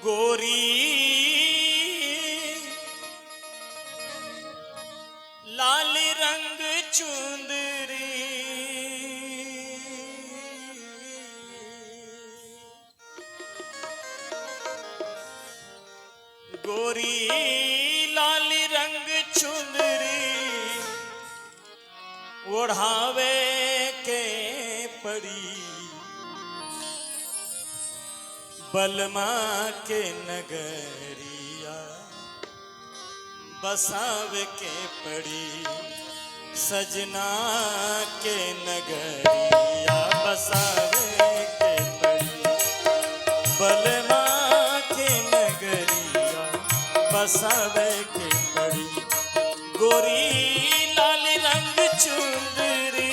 गोरी लाल रंग चुंदरी गोरी लाल रंग चुंदरी ओढ़ावे के पड़ी बलमा के नगरिया बसावे के पड़ी सजना के नगरिया बसावे के पड़ी बलमा के नगरिया बसावे के पड़ी गोरी लाल रंग चुंदरी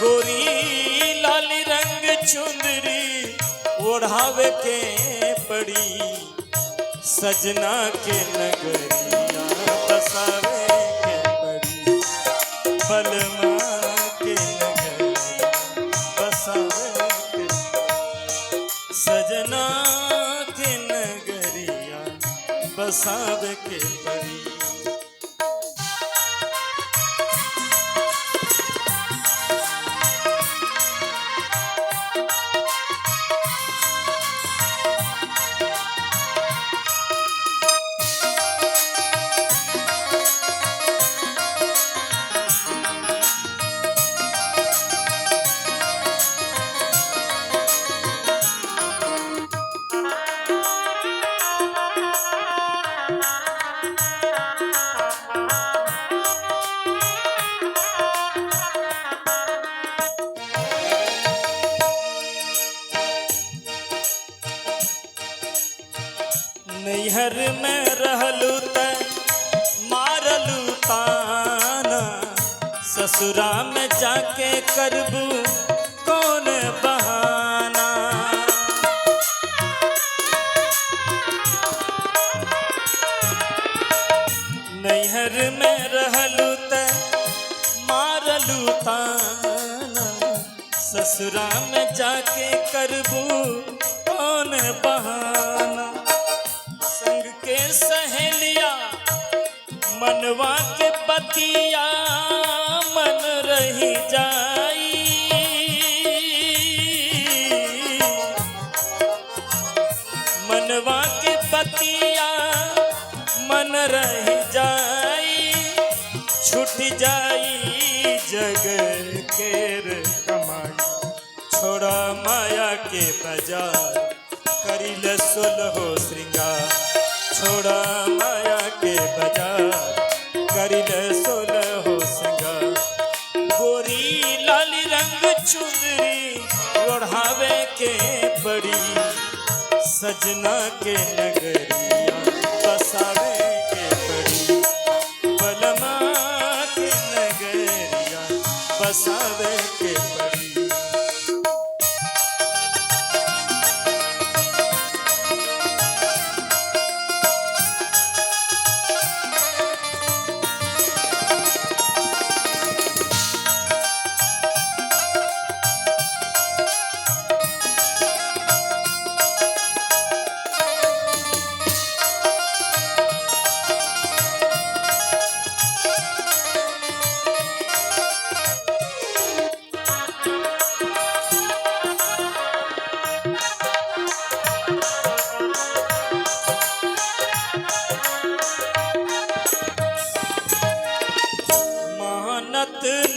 गोरी लाल रंग चुंदरी ओढ़ावे के पड़ी सजना के नगरिया बसावे के पड़ी बलमा के नगरिया बसावे के सजना के नगरिया बसावे के पड़ी नैहर में रहलू त मारलू ताना ससुरा में जाके करबू कौन बहाना नैहर में रहलू त मारलू ताना ससुरा में जाके करबू कौन बहाना के सहेलिया मनवा के बतिया मन रही जाई मनवा के बतिया मन रही जाई छूट जाई जग के कमाई छोड़ा माया के बाजार करिल सोलहो श्रृंगार छोड़ा माया के बाजार करिल सोलहो श्रृंगार गोरी लाल रंग चुंदरी ओढ़ावे के पड़ी सजना के नगरिया बसावे के पड़ी बलमा के नगरिया बसावे के पड़ी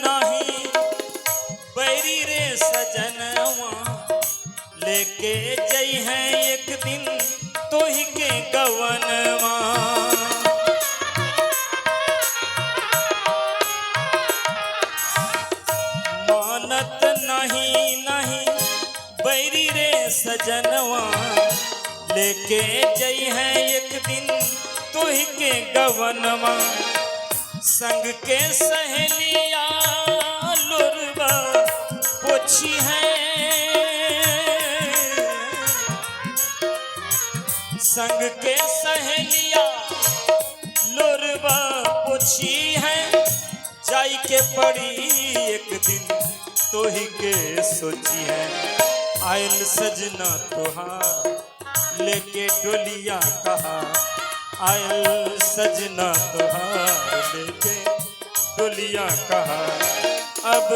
नहीं बैरी रे सजनवा लेके जई है एक दिन तोही के गवनवा मानत नहीं नहीं बैरी रे सजनवा लेके जई है एक दिन तोही के गवनवा संग के सहेलिया लुरबा पोछी है संग के सहेलिया लुरबा पोछी है जाई के पड़ी एक दिन तो ही के सोची है आयल सजना तुहार लेके डोलिया कहा, आयल सजना तुहार लेके डोलिया कहा। अब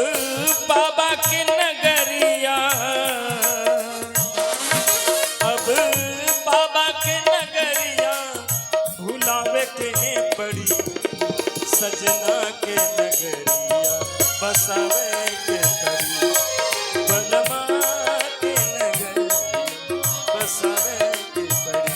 बाबा के नगरिया, अब बाबा के नगरिया भुलावे के पड़ी, सजना के नगरिया बसावे के पड़ी, बलमा के नगरिया बसावे के पड़ी।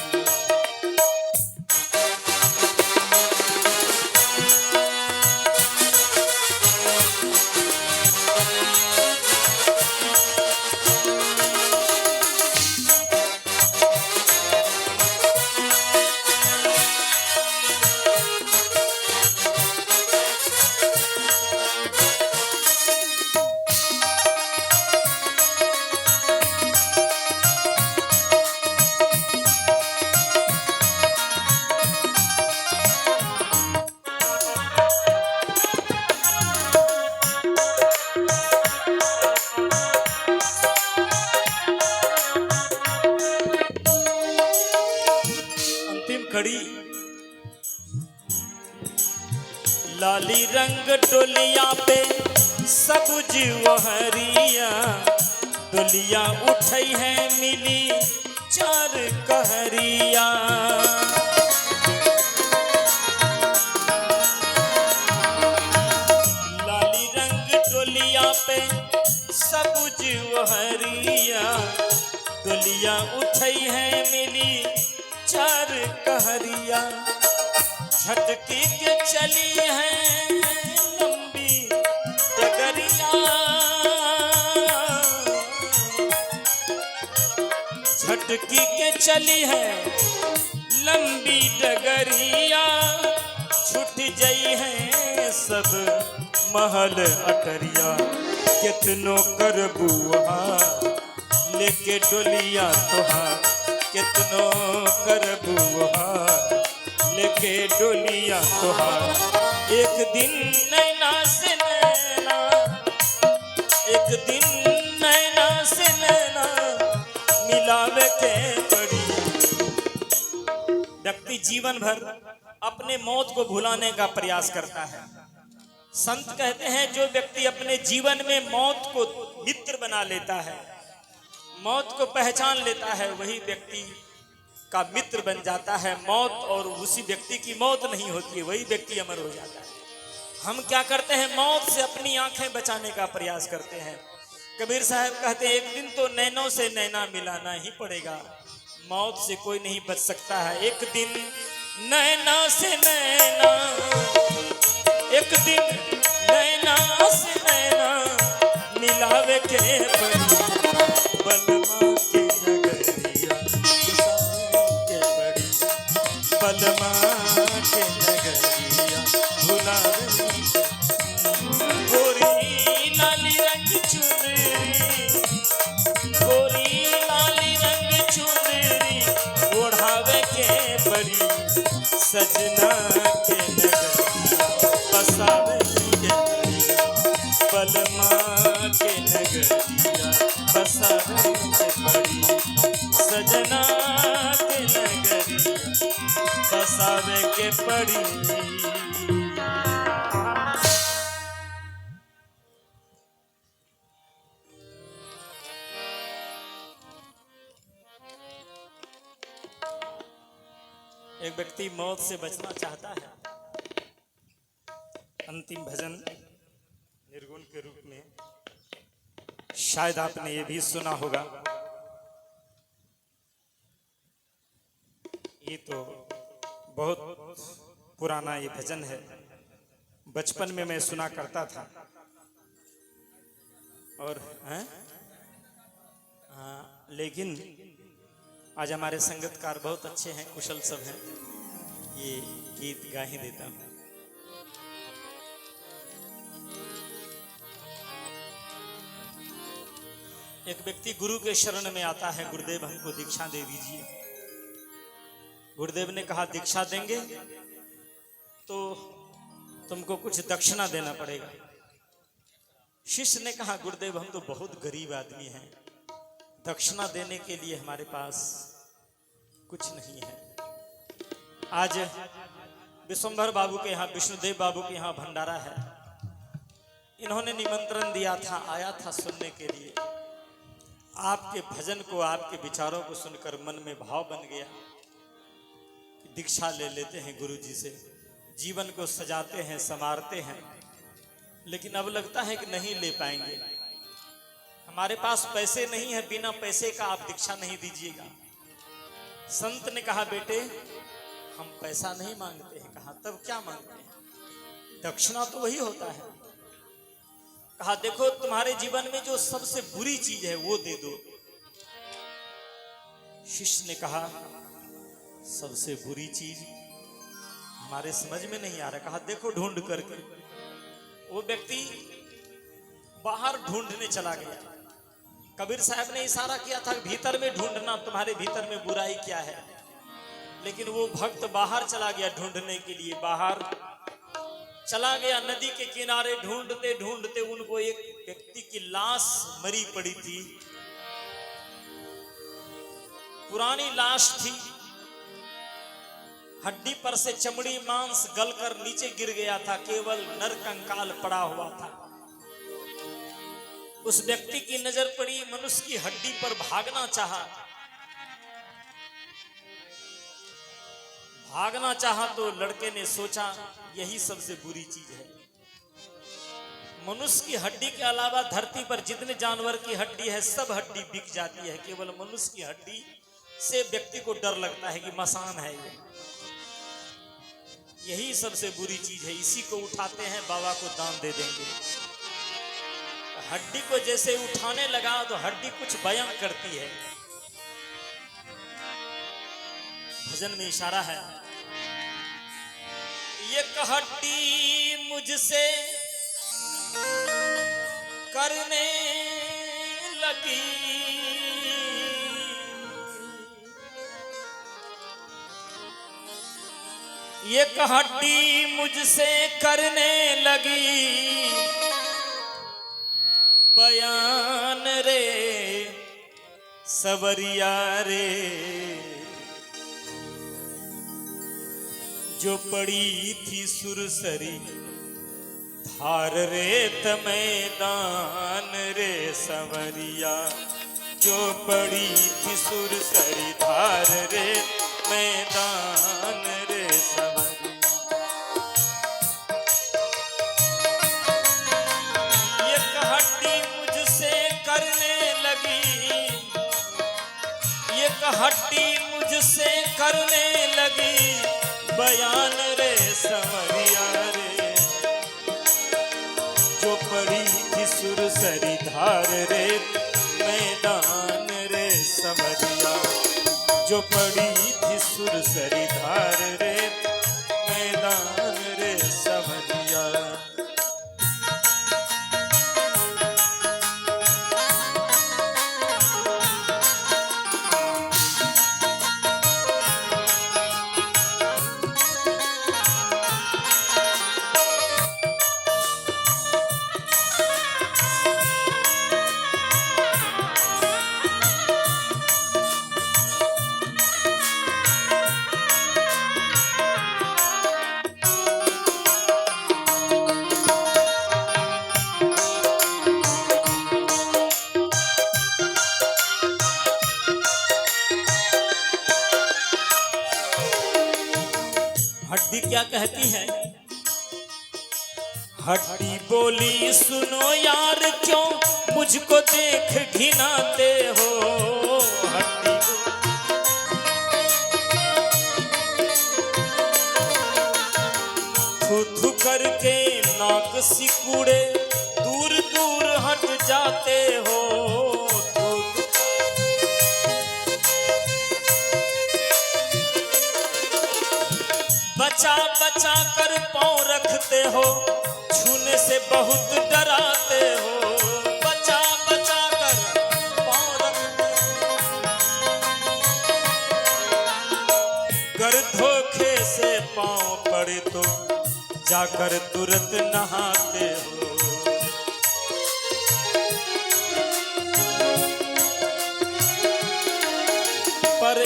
खड़ी लाली रंग डोलिया पे सबुज वहरिया, डोलिया उठई है मिली चार कहरिया। लाली रंग डोलिया पे सबुज वहरिया, डोलिया उठई है मिली चार कहरिया। झटकी के चली है लंबी डगरिया, झटकी के चली है लंबी डगरिया। छूट जई है सब महल अटरिया, कितनो करबू वहाँ लेके डोलिया तोहार, कितनो करबू वहाँ लेके डोलिया तोहार। एक दिन नैना से नैना, एक दिन नैना से नैना मिलावे के पड़ी। व्यक्ति जीवन भर अपने मौत को भुलाने का प्रयास करता है। संत कहते हैं जो व्यक्ति अपने जीवन में मौत को मित्र बना लेता है, मौत को पहचान लेता है, वही व्यक्ति का मित्र बन जाता है। मौत और उसी व्यक्ति की मौत नहीं होती है, वही व्यक्ति अमर हो जाता है। हम क्या करते हैं, मौत से अपनी आंखें बचाने का प्रयास करते हैं। कबीर साहब कहते हैं एक दिन तो नैनों से नैना मिलाना ही पड़ेगा, मौत से कोई नहीं बच सकता है। एक दिन नैना से नैना, एक दिन नैना से नैना मिलावे के पड़ी, बलमा के नगरिया के पड़ी, बलमा के नगरिया भुलावे। गोरी लाली रंग चुनरी, गोरी लाली रंग चुनरी ओढ़ावे के पड़ी, सजना के नगरिया बसावे के पड़ी, बलमा के नगरिया बसावे के पड़ी, सजना के नगरिया बसावे के पड़ी। एक व्यक्ति मौत से बचना चाहता है। अंतिम भजन निर्गुण के रूप में शायद आपने ये भी सुना होगा। ये तो बहुत पुराना ये भजन है, बचपन में मैं सुना करता था। और लेकिन आज हमारे संगीतकार बहुत अच्छे हैं, कुशल सब हैं, ये गीत गा ही देता हूँ। एक व्यक्ति गुरु के शरण में आता है, गुरुदेव हमको दीक्षा दे दीजिए। गुरुदेव ने कहा दीक्षा देंगे तो तुमको कुछ दक्षिणा देना पड़ेगा। शिष्य ने कहा गुरुदेव हम तो बहुत गरीब आदमी हैं, दक्षिणा देने के लिए हमारे पास कुछ नहीं है। आज विश्वंभर बाबू के यहाँ, विष्णुदेव बाबू के यहाँ भंडारा है। इन्होंने निमंत्रण दिया था, आया था सुनने के लिए। आपके भजन को, आपके विचारों को सुनकर मन में भाव बन गया। दीक्षा ले लेते हैं गुरु जी से, जीवन को सजाते हैं, संवारते हैं, लेकिन अब लगता है कि नहीं ले पाएंगे। हमारे पास पैसे नहीं है, बिना पैसे का आप दीक्षा नहीं दीजिएगा। संत ने कहा, बेटे हम पैसा नहीं मांगते हैं। कहा, तब क्या मांगते हैं? दक्षिणा तो वही होता है। कहा, देखो तुम्हारे जीवन में जो सबसे बुरी चीज है वो दे दो। शिष्य ने कहा, सबसे बुरी चीज हमारे समझ में नहीं आ रहा। कहा, देखो ढूंढ करके। वो व्यक्ति बाहर ढूंढने चला गया। कबीर साहब ने इशारा किया था, भीतर में ढूंढना, तुम्हारे भीतर में बुराई क्या है। लेकिन वो भक्त बाहर चला गया ढूंढने के लिए। बाहर चला गया, नदी के किनारे ढूंढते ढूंढते उनको एक व्यक्ति की लाश मरी पड़ी थी। पुरानी लाश थी, हड्डी पर से चमड़ी मांस गलकर नीचे गिर गया था, केवल नर कंकाल पड़ा हुआ था। उस व्यक्ति की नजर पड़ी, मनुष्य की हड्डी पर भागना चाहा। भागना चाहा तो लड़के ने सोचा, यही सबसे बुरी चीज है। मनुष्य की हड्डी के अलावा धरती पर जितने जानवर की हड्डी है, सब हड्डी बिक जाती है। केवल मनुष्य की हड्डी से व्यक्ति को डर लगता है कि मसान है ये। यही सबसे बुरी चीज है। इसी को उठाते हैं, बाबा को दान दे देंगे। हड्डी को जैसे उठाने लगा तो हड्डी कुछ बयां करती है। भजन में इशारा है, ये हड्डी मुझसे करने लगी, ये हड्डी मुझसे करने लगी बयान रे सवरिया रे। जो पड़ी थी सुरसरी धार रेत मैदान रे सवरिया। जो पड़ी थी सुरसरी धार रेत मैदान रे सवरिया। ये हड्डी मुझसे करने लगी, ये हड्डी मुझसे करने लगी बयान रे सवरिया रे। जो पड़ी थी सुरसरी धार रे मैदान रे सवरिया। जो पड़ी थी सुरसरी धार रे मैदान रे सवरिया। हड्डी क्या कहती है? हड्डी बोली, सुनो यार क्यों मुझको देख घिनाते हो। हड्डी थू थू करके नाक सिकुड़े दूर दूर हट जाते हो। बचा बचा कर पाँव रखते हो, छूने से बहुत डराते हो। बचा बचा कर पाँव रखते हो, कर धोखे से पाँव पड़े तो जाकर तुरंत नहाते हो।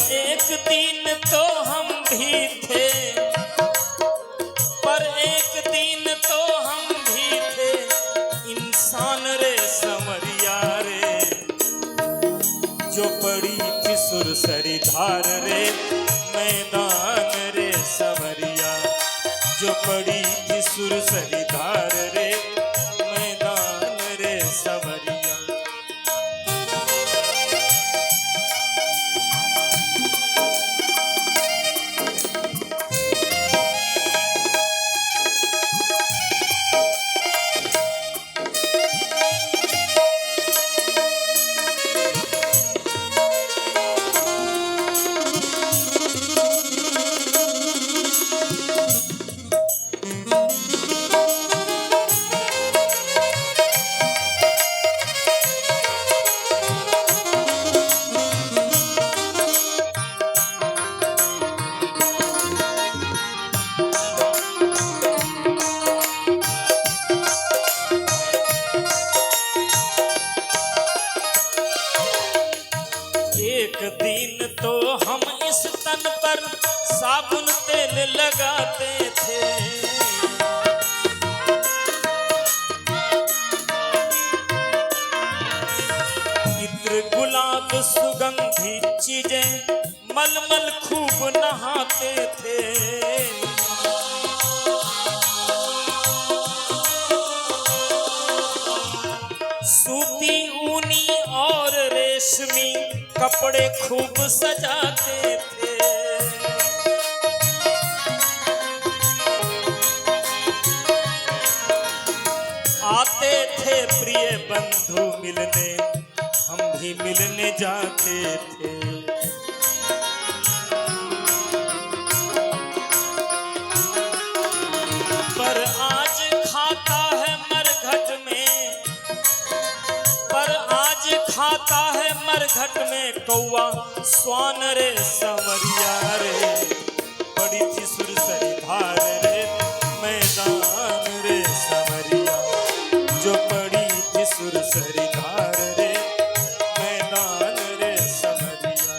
एक दिन तो हम भी थे, पर एक दिन तो हम भी थे इंसान रे समरिया रे, जो पड़ी थी सुरसरी धार रे मैदान रे समरिया, जो पड़ी थी सुरसरी धार रे मैदान रे समरिया। एक दिन तो हम इस तन पर साबुन तेल लगाते थे, इत्र गुलाब सुगंधी चीजें मलमल खूब नहाते थे। सूती ऊनी और रेशमी कपड़े खूब सजाते थे। आते थे प्रिय बंधु मिलने, हम भी मिलने जाते थे। पर आज खाता है मरघट में, पर आज खाता है मरघट में कौवा स्वान रे समरिया रे, पड़ी थी सुरसरी धार रे मैदान रे समरिया, जो पड़ी थी सुरसरी धार रे मैदान रे समरिया।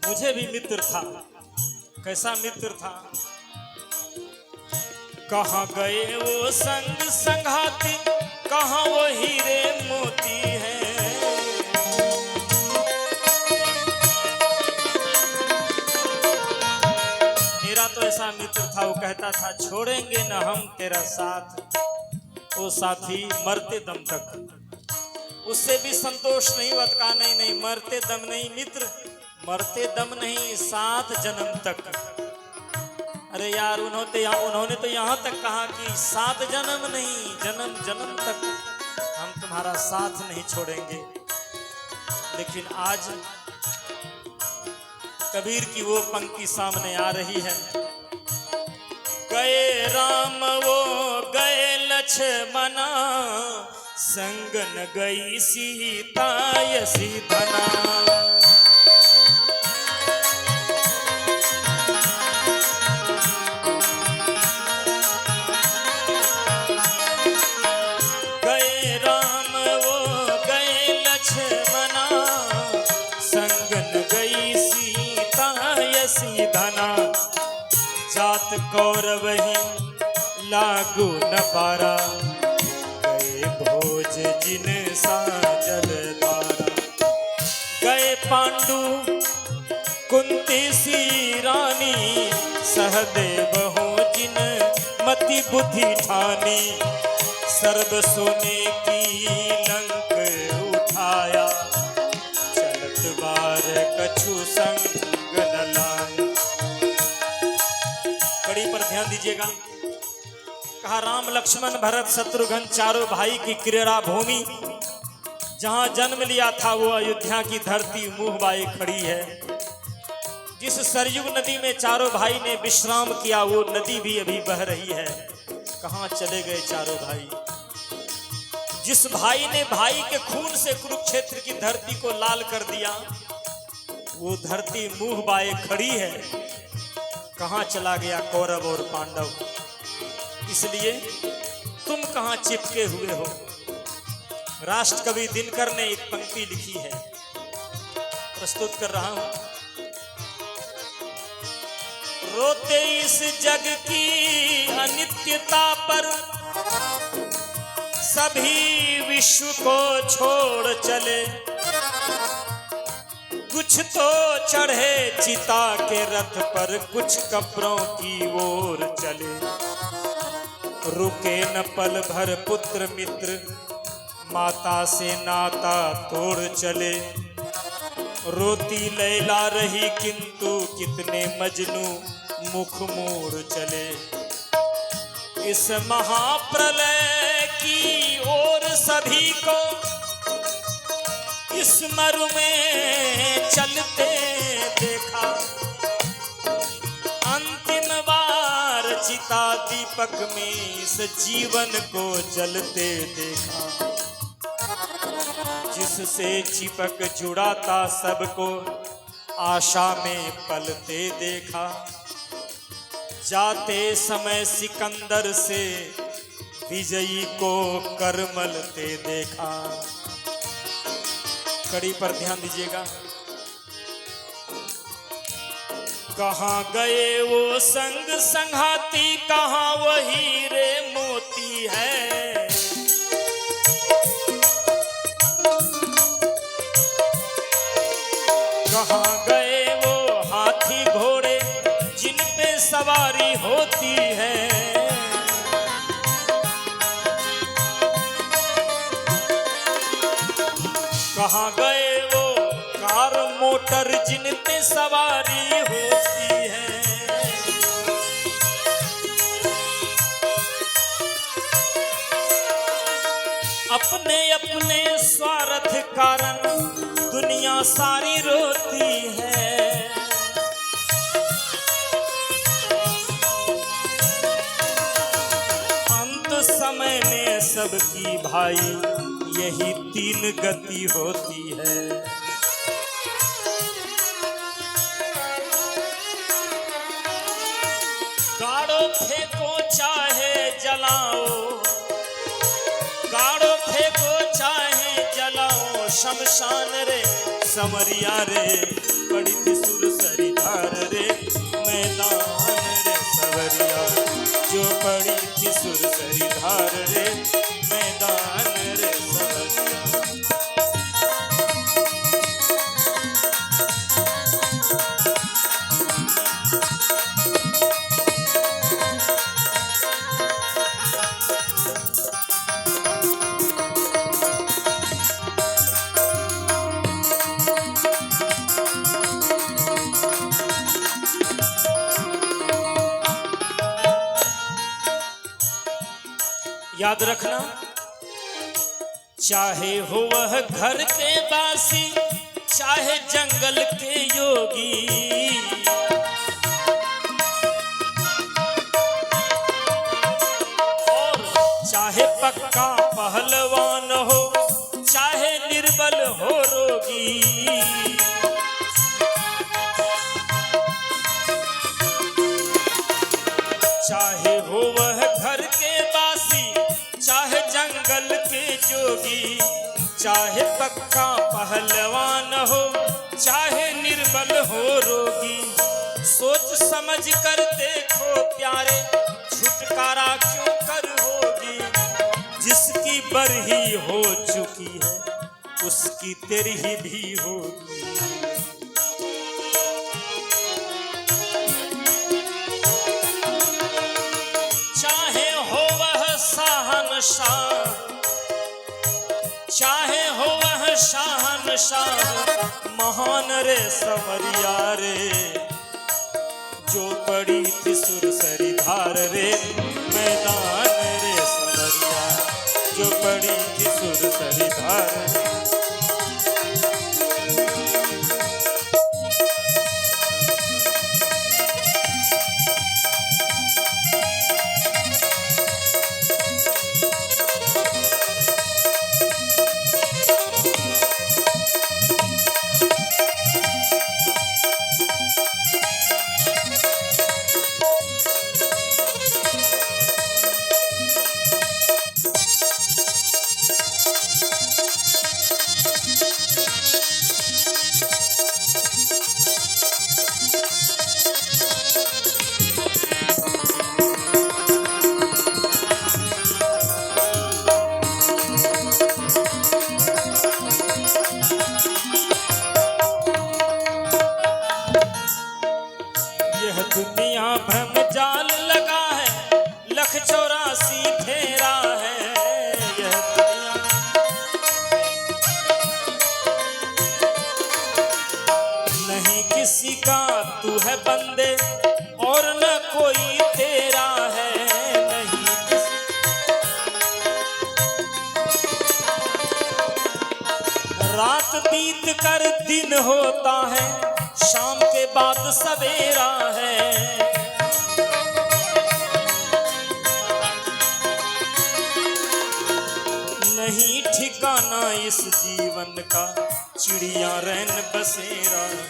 मुझे भी मित्र था। कैसा मित्र था? कहाँ गए वो संग संघाती, कहाँ वो हीरे मोती है। मेरा तो ऐसा मित्र था, वो कहता था छोड़ेंगे न हम तेरा साथ, वो साथी मरते दम तक। उससे भी संतोष नहीं, बतका नहीं, नहीं मरते दम नहीं मित्र, मरते दम नहीं 7 जन्म तक। अरे यार उन्होंने तो यहाँ तक कहा कि 7 जन्म नहीं, जन्म जन्म तक हम तुम्हारा साथ नहीं छोड़ेंगे। लेकिन आज कबीर की वो पंक्ति सामने आ रही है, गए राम वो गए लक्ष्मणा, संग न गई सीता यसी धना। गए राम वो गए लक्ष्मणा, संग न गई सीता यसी धना। जात कौरव ही लागू न पारा, गए भोज जी वह देव हो जिन मति बुद्धि ठानी, सर्व सोने की लंक उठाया, चलत बार कछु संग न लाया। कड़ी पर ध्यान दीजिएगा। कहा राम लक्ष्मण भरत शत्रुघ्न चारों भाई की क्रीड़ा भूमि, जहां जन्म लिया था वो अयोध्या की धरती मुंह बाए खड़ी है। जिस सरयुग नदी में चारों भाई ने विश्राम किया वो नदी भी अभी बह रही है। कहां चले गए चारों भाई? जिस भाई ने भाई के खून से कुरुक्षेत्र की धरती को लाल कर दिया वो धरती मुंह बाए खड़ी है। कहां चला गया कौरव और पांडव? इसलिए तुम कहां चिपके हुए हो? राष्ट्रकवि दिनकर ने एक पंक्ति लिखी है, प्रस्तुत कर रहा हूं। रोते इस जग की अनित्यता पर, सभी विश्व को छोड़ चले, कुछ तो चढ़े चिता के रथ पर, कुछ कब्रों की ओर चले। रुके न पल भर पुत्र मित्र, माता से नाता तोड़ चले। रोती लैला रही किंतु कितने मजनू मुख मोड़ चले। इस महाप्रलय की ओर सभी को इस मरु में चलते देखा, अंतिम बार चिता दीपक में इस जीवन को जलते देखा। जिससे चिपक जुड़ा था सबको आशा में पलते देखा, जाते समय सिकंदर से विजयी को करमलते देखा। कड़ी पर ध्यान दीजिएगा। कहाँ गए वो संग संघाती, कहाँ वो हीरे मोती है। कहाँ गए वो हाथी घोड़े जिन पे सवारी होती है। कहाँ गए वो कार मोटर जिन पे सवारी होती है। अपने अपने स्वार्थ कारण दुनिया सारी रोती है। अंत समय में सबकी भाई यही तीन गति होती है। गाड़ो फेंको चाहे जलाओ, गाड़ो फेंको चाहे जलाओ, शमशान रे समरिया रे, पड़ी थी सुरसरी धार रे मैदान रे सवरिया, जो पड़ी थी सुरसरी धार रे मैदान रे सवरिया। याद रखना, चाहे हो वह घर के वासी, चाहे जंगल के योगी, और चाहे पक्का पहलवान हो, चाहे निर्बल हो रोगी। चाहे हो वह घर के वासी, चाहे जंगल के जोगी, चाहे पक्का पहलवान हो, चाहे निर्बल हो रोगी। सोच समझ कर देखो प्यारे, छुटकारा क्यों कर होगी। जिसकी बरही हो चुकी है उसकी तेरही भी होगी। शाह, चाहे हो वह शाहनशाह महान रे संवरिया रे, जो पड़ी थी सुरसरी धार रे मैदान रे संवरिया, जो पड़ी थी सुरसरी धार। दुनिया भ्रम जाल लगा है, लख 84 फेरा है यह दुनिया। नहीं किसी का तू है बंदे और न कोई तेरा है, नहीं किसी। रात बीत कर दिन होता है, शाम के बाद सवेरा है। नहीं ठिकाना इस जीवन का, चिड़िया रैन बसेरा है।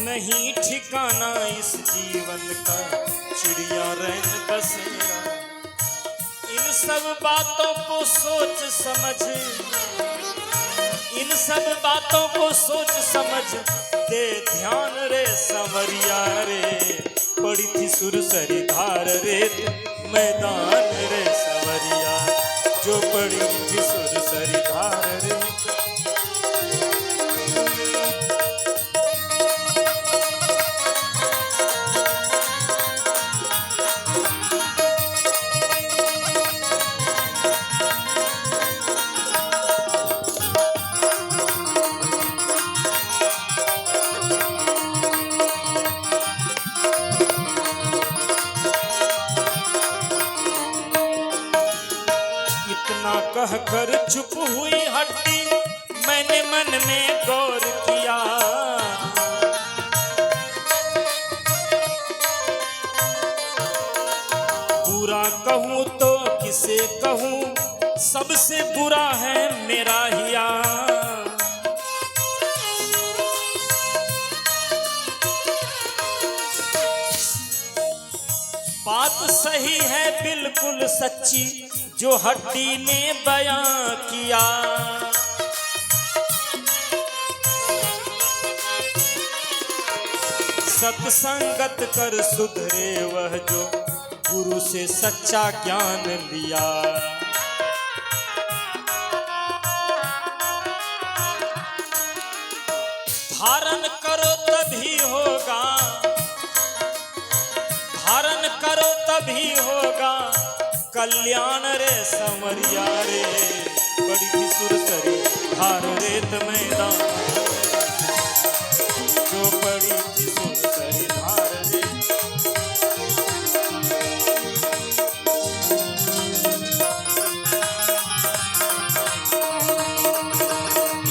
नहीं ठिकाना इस जीवन का, चिड़िया रैन बसेरा। इन सब बातों को सोच समझ, इन सब बातों को सोच समझ दे ध्यान रे संवरिया रे, पड़ी थी सुरसरी धार रे मैदान रे संवरिया, जो पड़ी थी सुरसरी धार रे। कह कर चुप हुई हड्डी, मैंने मन में गौर किया। बुरा कहूँ तो किसे कहूँ, सबसे बुरा है मेरा हिया। बात सही है बिल्कुल सच्ची, जो हड्डी ने बयां किया। सत्संगत कर सुधरे वह, जो गुरु से सच्चा ज्ञान लिया। धारण करो तभी होगा, धारण करो तभी होगा कल्याण रे संवरिया रे, बड़ी थी सुरसरी धार रेत मैदान, जो बड़ी थी सुरसरी धार रे।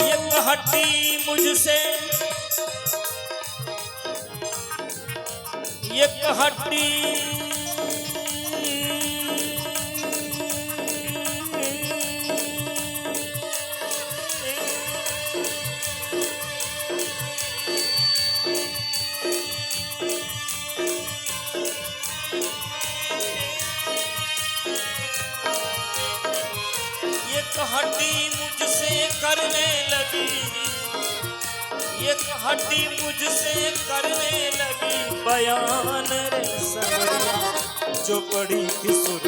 एक हड्डी मुझसे, एक हड्डी हड्डी मुझसे करने लगी, एक हड्डी मुझसे करने लगी बयान रे संवरिया, जो पड़ी थी सुर